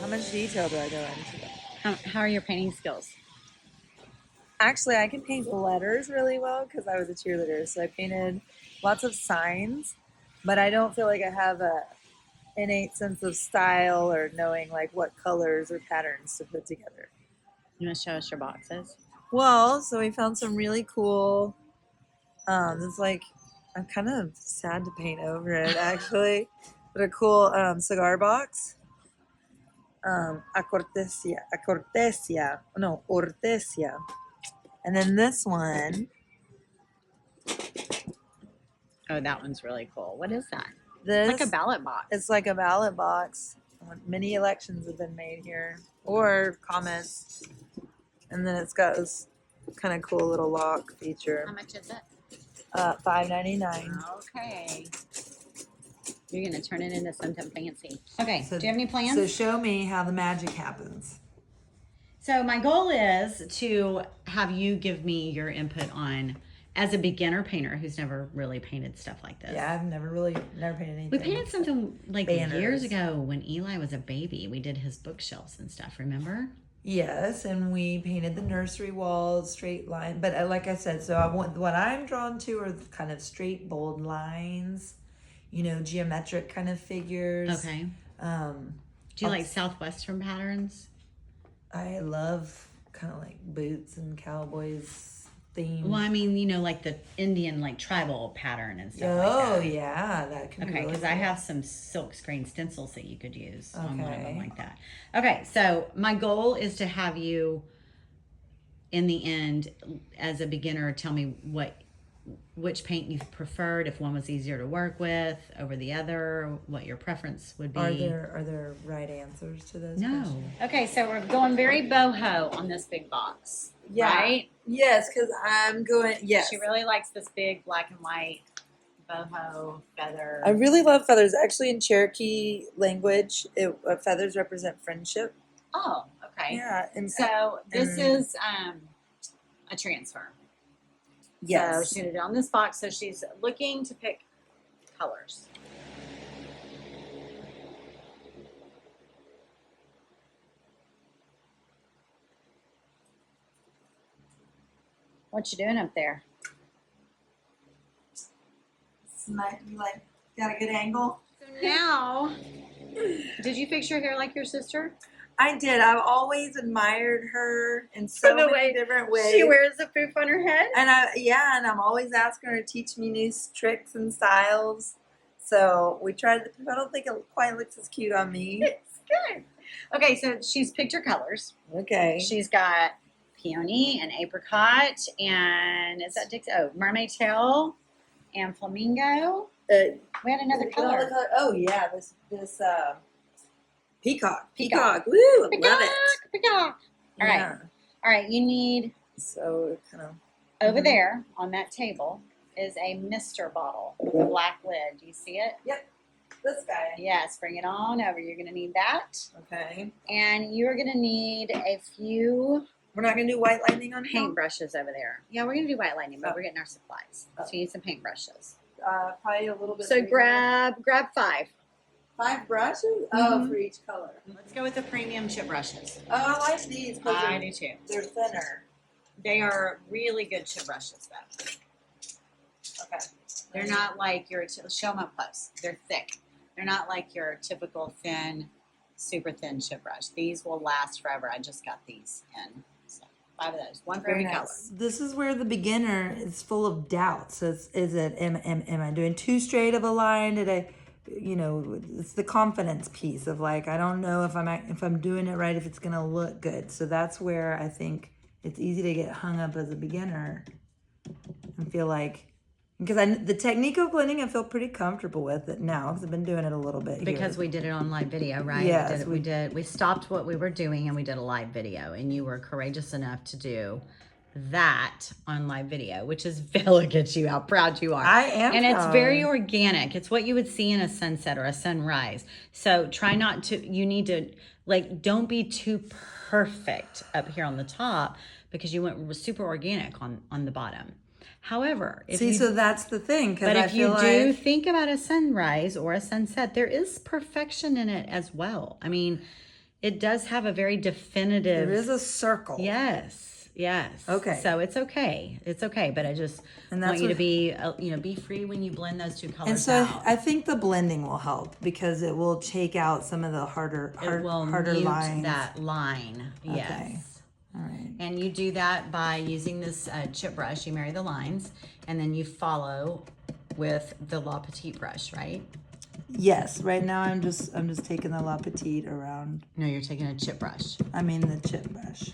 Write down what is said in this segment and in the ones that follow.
much detail do I go into that? How are your painting skills? Actually, I can paint letters really well because I was a cheerleader. So I painted lots of signs, but I don't feel like I have a innate sense of style or knowing like what colors or patterns to put together. You want to show us your boxes? Well, so we found some really cool, it's like, I'm kind of sad to paint over it actually, but a cool cigar box. Ortesia. And then this one. Oh, that one's really cool. What is that? This, like a ballot box. It's like a ballot box. Many elections have been made here, or comments. And then it's got this kind of cool little lock feature. How much is it? $5.99. Okay. You're going to turn it into something fancy. Okay, So, do you have any plans? So show me how the magic happens. So my goal is to have you give me your input on, as a beginner painter who's never really painted stuff like this. Yeah, I've never painted anything. We painted something like banners. Years ago when Eli was a baby. We did his bookshelves and stuff, remember? Yes, and we painted the nursery walls, straight line. But like I said, so what I'm drawn to are kind of straight, bold lines, geometric kind of figures. Okay. Do you like Southwestern patterns? I love kind of like boots and cowboys theme. Well, I mean, like the Indian, like tribal pattern and stuff like that. Oh, yeah, that could be Okay, really because cool. I have some Silkscreen stencils that you could use on one of them Okay. like that. Okay, so my goal is to have you, in the end, as a beginner, tell me which paint you preferred, if one was easier to work with over the other, what your preference would be. Are there right answers to those No. questions? Okay, so we're going very boho on this big box. Yeah. Right? Yes, because I'm going, yes. She really likes this big black and white boho feather. I really love feathers. Actually, in Cherokee language, feathers represent friendship. Oh, okay. Yeah. And So this is a transfer. yes. So she did it on this box. So she's looking to pick colors. What you doing up there? You got a good angle? So now, did you fix your hair like your sister? I did. I've always admired her in so the many way different ways. She wears a poof on her head? And I'm always asking her to teach me new tricks and styles. So we tried the poof. I don't think it quite looks as cute on me. It's good. Okay, so she's picked her colors. Okay. She's got Peony and apricot and is that dixie? Oh, Mermaid Tail and Flamingo. We had another color. Oh yeah, this Peacock. Peacock. Woo! I love it. Peacock. All right. Yeah. All right. You need So kind of over there on that table is a Mister bottle with a black lid. Do you see it? Yep. This guy. Yes. Bring it on over. You're going to need that. Okay. And you're going to need a few We're not gonna do white lightning on him? paintbrushes over there. Yeah, we're going to do white lightning, but Oh. we're getting our supplies. Oh. So you need some paintbrushes. Probably a little bit. So bigger. grab 5. 5 brushes. Oh, Mhm. for each color. Let's go with the premium chip brushes. Oh, I like these because I do too. they're thinner. They are really good chip brushes, though. Okay. They're not like your, show them up close. They're thick. They're not like your typical thin, super thin chip brush. These will last forever. I just got these in. So 5 of those. One for every color. This is where the beginner is full of doubts. Am I doing too straight of a line? Did I, it's the confidence piece of like, I don't know if I'm doing it right, if it's gonna look good. So that's where I think it's easy to get hung up as a beginner and feel like, because the technique of blending I feel pretty comfortable with it now because I've been doing it a little bit Because here. we did it on live video, right? Yes, We stopped what we were doing and we did a live video, and you were courageous enough to do that on live video, which is look at you, how proud you are. I am And it's proud. very organic. It's what you would see in a sunset or a sunrise. So try not to, you need to, don't be too perfect up here on the top because you went super organic on the bottom. However, so that's the thing. But if you do think about a sunrise or a sunset, there is perfection in it as well. I mean, it does have a very definitive. There is a circle. Yes. Okay. So it's okay. It's okay. But I just want you to be, be free when you blend those two colors and so out. I think the blending will help because it will take out some of the harder mute lines. that line. Okay. Yes. All right. And you do that by using this chip brush. You marry the lines, and then you follow with the La Petite brush, right? Yes. Right now I'm just taking the La Petite around. No, you're taking a chip brush. I mean the chip brush.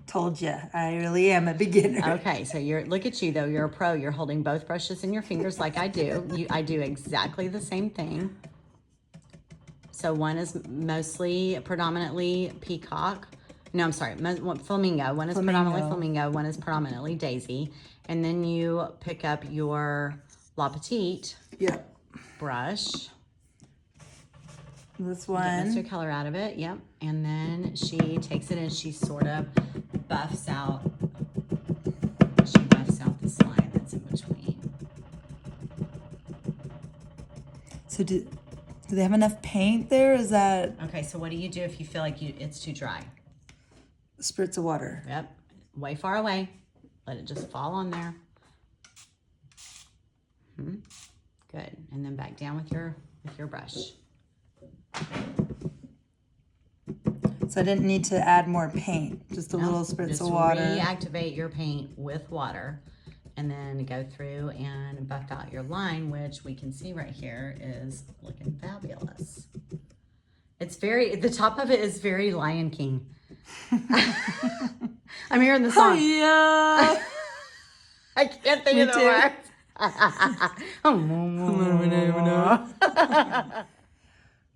Told you, I really am a beginner. Okay, so look at you though. You're a pro. You're holding both brushes in your fingers like I do. I do exactly the same thing. So one is predominantly Peacock. No, I'm sorry, Flamingo. One is predominantly Flamingo. One is predominantly Daisy. And then you pick up your La Petite brush. This one. Get most of your color out of it. Yep. And then she takes it and she sort of buffs out. She buffs out this line that's in between. So do they have enough paint there? Is that okay? So what do you do if you feel like it's too dry? Spritz of water. Yep. Way far away. Let it just fall on there. Good. And then back down with your brush. So I didn't need to add more paint, just a little spritz of water. Reactivate your paint with water and then go through and buff out your line, which we can see right here is looking fabulous. It's the top of it is very Lion King. I'm hearing the song. Yeah. I can't think of the words.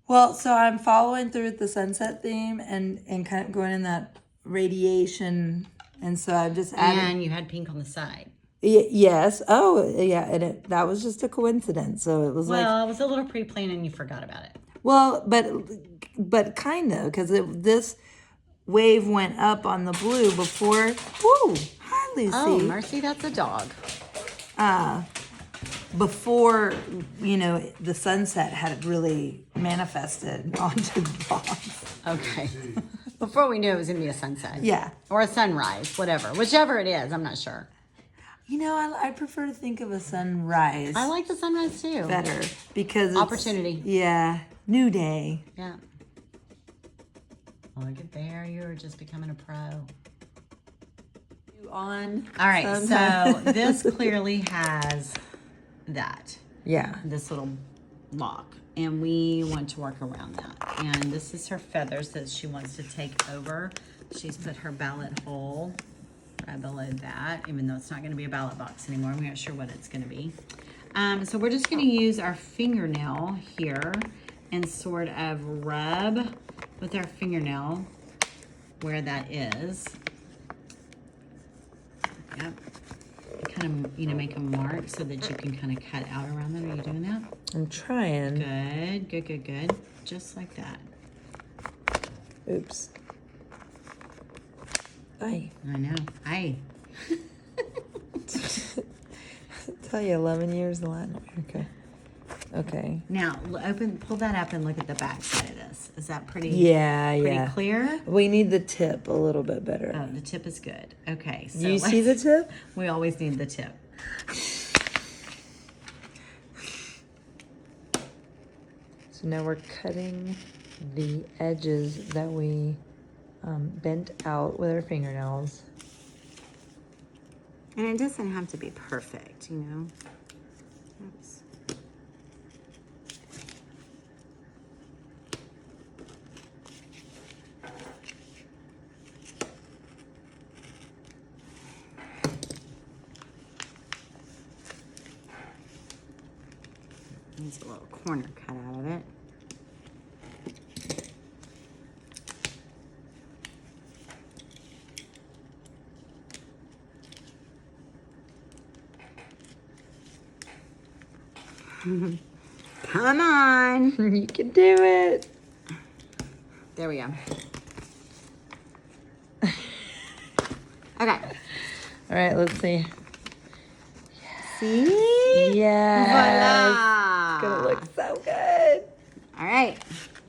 Well, so I'm following through with the sunset theme and kind of going in that radiation. And so I've just added. And you had pink on the side. Yes. Oh, yeah. And that was just a coincidence. So it was Well, it was a little pre-planned and you forgot about it. Well, but kind of, because this wave went up on the blue before. Woo! Hi, Lucy. Oh, Mercy, that's a dog. Before, the sunset had really manifested onto the box. Okay. Before we knew it was going to be a sunset. Yeah. Or a sunrise, whichever it is, I'm not sure. I prefer to think of a sunrise. I like the sunrise too. Better because it's, opportunity. Yeah. New day. Yeah. Look at there. You're just becoming a pro. On. All right. So this clearly has that. Yeah. This little lock. And we want to work around that. And this is her feathers that she wants to take over. She's put her ballot hole right below that, even though it's not going to be a ballot box anymore. I'm not sure what it's going to be. So we're just going to use our fingernail here and sort of rub with our fingernail where that is. Yep. Kind of, make a mark so that you can kind of cut out around that. Are you doing that? I'm trying. Good, good, good, good. Just like that. Oops. Aye. I know. Aye. Tell you, 11 years in Latin. Okay. Okay. Now, pull that up and look at the back side of this. Is that pretty? Pretty clear? We need the tip a little bit better. Oh, the tip is good. Okay. So do you see the tip? We always need the tip. So now we're cutting the edges that we bent out with our fingernails. And it doesn't have to be perfect, Oops. Needs a little corner cut out of it. Come on. You can do it. There we go. Okay. All right, let's see. See? Yes. Voila. It's gonna look so good. All right.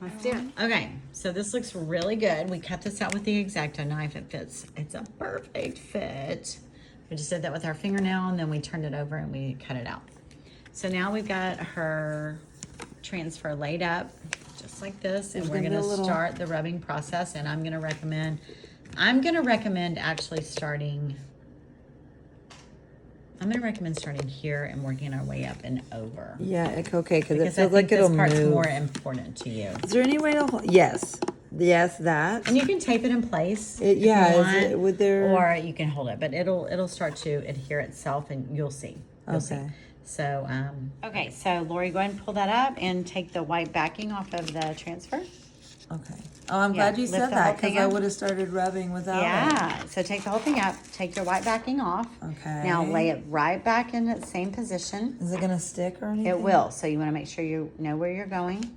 Let's do it. Okay. So this looks really good. We cut this out with the X-Acto knife. It fits. It's a perfect fit. We just did that with our fingernail, and then we turned it over and we cut it out. So now we've got her transfer laid up just like this, and we're gonna start the rubbing process. And I'm gonna recommend actually starting. I'm gonna recommend starting here and working our way up and over. Yeah, okay, because it I feels like think it'll this part's move. more important to you. Is there any way to? Yes, that. And you can tape it in place. Would there? Or you can hold it, but it'll start to adhere itself, and you'll see. You'll see. So okay, so Lori, go ahead and pull that up and take the white backing off of the transfer. Okay. Oh, I'm glad you said that, because I would have started rubbing without it. Yeah. So take the whole thing up. Take your white backing off. Okay. Now lay it right back in its same position. Is it gonna stick or anything? It will. So you want to make sure you know where you're going.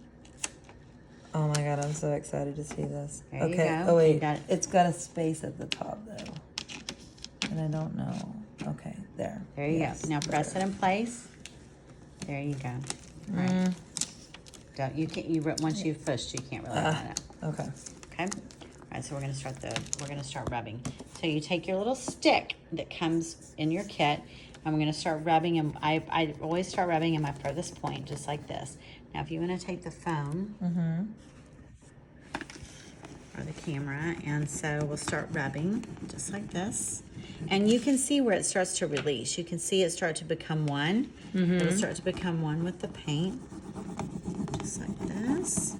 Oh my God, I'm so excited to see this. There Okay. you go. Oh wait, it's got a space at the top though, and I don't know. Okay, there. There you go. Now press it in place. There you go. Right. Don't you can't once you've pushed, you can't really line it. Okay. Okay. All right. So we're gonna start rubbing. So you take your little stick that comes in your kit, and we're gonna start rubbing. And I always start rubbing in my furthest point, just like this. Now, if you want to take the phone or the camera, and so we'll start rubbing just like this. And you can see where it starts to release. You can see it start to become one. It'll start to become one with the paint, just like this.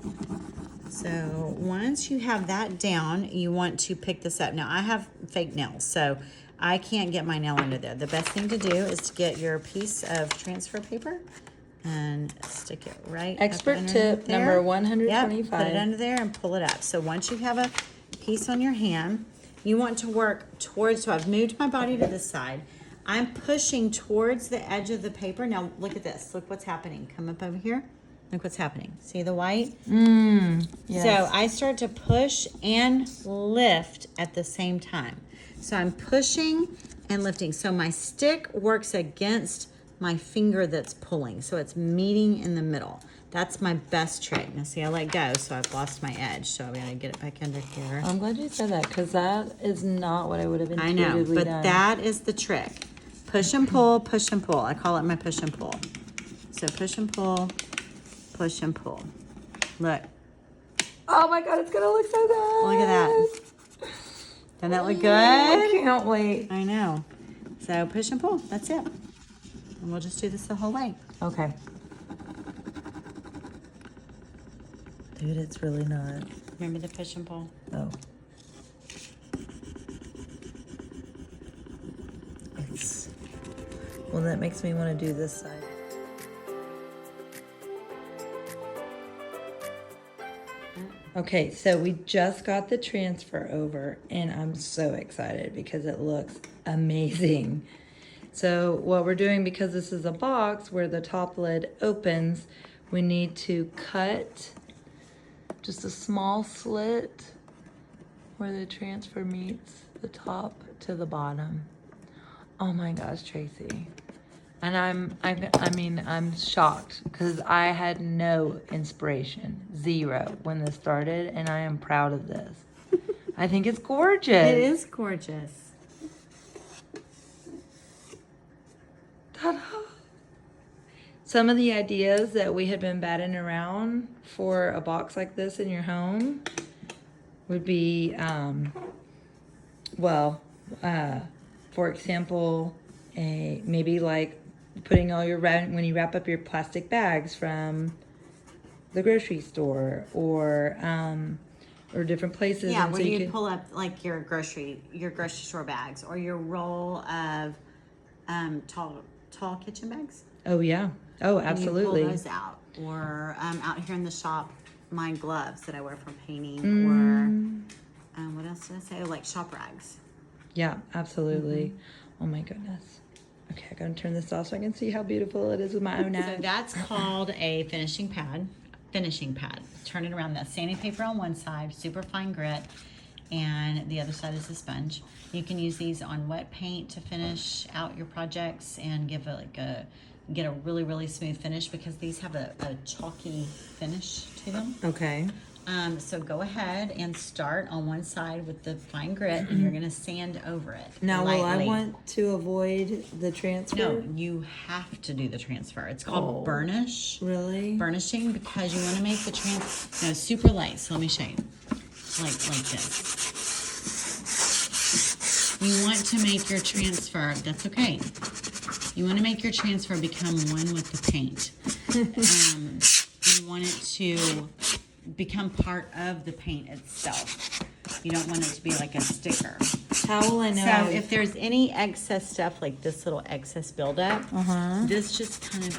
So once you have that down, you want to pick this up. Now, I have fake nails, so I can't get my nail under there. The best thing to do is to get your piece of transfer paper and stick it right Expert tip number 125. Yep, put it under there and pull it up. So once you have a piece on your hand, you want to work towards, so I've moved my body to this side. I'm pushing towards the edge of the paper. Now look at this. Look what's happening. Come up over here. Look what's happening. See the white? Yes. So I start to push and lift at the same time. So I'm pushing and lifting. So my stick works against my finger that's pulling. So it's meeting in the middle. That's my best trick. Now see, I let go, so I've lost my edge. So I'm gonna get it back under here. I'm glad you said that, because that is not what I would have intuitively I know, but done. that is the trick. Push and pull, push and pull. I call it my push and pull. So push and pull, push and pull. Look. Oh my God, it's gonna look so good. Look at that. Doesn't that look good? I can't wait. I know. So push and pull, that's it. And we'll just do this the whole way. Okay. Dude, it's really not. Remember the push and pull? Oh. It's, well, that makes me want to do this side. Okay, so we just got the transfer over, and I'm so excited because it looks amazing. So what we're doing, because this is a box where the top lid opens, we need to cut just a small slit where the transfer meets the top to the bottom. Oh my gosh, Tracy. And I'm shocked, because I had no inspiration, zero, when this started, and I am proud of this. I think it's gorgeous. It is gorgeous. Ta-da! Some of the ideas that we had been batting around for a box like this in your home would be, for example, maybe like putting all your, when you wrap up your plastic bags from the grocery store or different places. Yeah, and when so you could pull up like your grocery store bags, or your roll of tall kitchen bags. Oh yeah. Oh, absolutely. You pull those out, or out here in the shop, my gloves that I wear from painting, or what else did I say? Oh, like shop rags. Yeah, absolutely. Oh my goodness. Okay, I gotta turn this off so I can see how beautiful it is with my own eyes. So that's called a finishing pad. Turn it around. That sanding paper on one side, super fine grit, and the other side is a sponge. You can use these on wet paint to finish out your projects and give it get a really, really smooth finish, because these have a chalky finish to them. Okay. So go ahead and start on one side with the fine grit, and you're going to sand over it. Now, will I lightly. want to avoid the transfer? No, you have to do the transfer. It's called burnish. Really? Burnishing, because you want to make the super light. So let me show you. Like this. You want to make your transfer, that's okay. You want to make your transfer become one with the paint. You want it to become part of the paint itself. You don't want it to be like a sticker. How will I know? So if there's any excess stuff, like this little excess buildup, this just kind of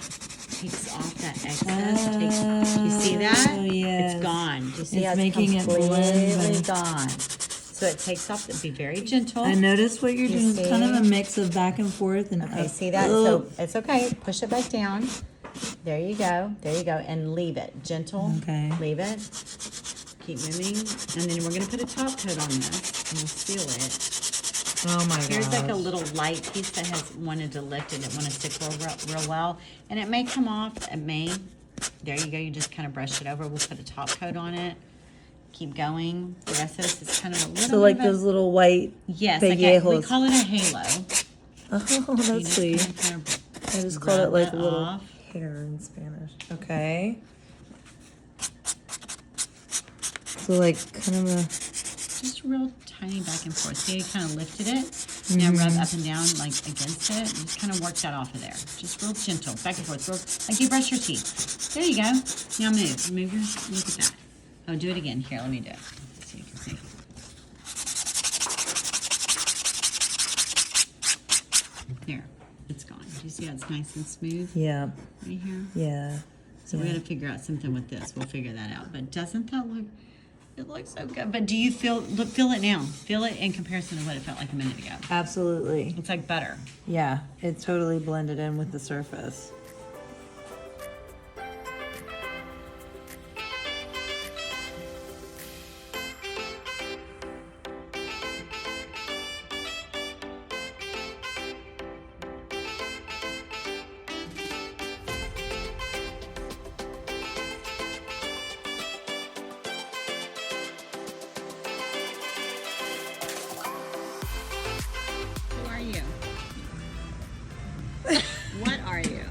takes off that excess. You see that? Oh, yes. It's gone. You see It's how it's making it completely blend. gone. So it takes off. Be very gentle. I noticed what you're doing. see? It's kind of a mix of back and forth and Okay, up. see that? Ugh. So it's okay. Push it back down. There you go. There you go. And leave it. Gentle. Okay. Leave it. Keep moving. And then we're going to put a top coat on this. And we'll seal it. Oh my god. Here's like a little light piece that has wanted to lift and it want to stick real well. And it may come off. It may. There you go. You just kind of brush it over. We'll put a top coat on it. Keep going. The rest of this is kind of a little So like bit of those little white yes, like we pellejos. call it a halo. Oh, that's sweet. I just called it like a little hair in Spanish. Okay. So like kind of a just real tiny back and forth. See, you kind of lifted it. Now rub up and down like against it. And just kind of work that off of there. Just real gentle, back and forth. Real, like you brush your teeth. There you go. Now move. Move your, look at that. Oh, do it again. Here, let me do it. So you can see. There. It's gone. Do you see how it's nice and smooth? yeah. Right here? Yeah. So we got to figure out something with this. We'll figure that out. But doesn't that look, it looks so good. But do you feel it now? Feel it in comparison to what it felt like a minute ago. Absolutely. It's like butter. Yeah. It totally blended in with the surface. Who are you? What are you?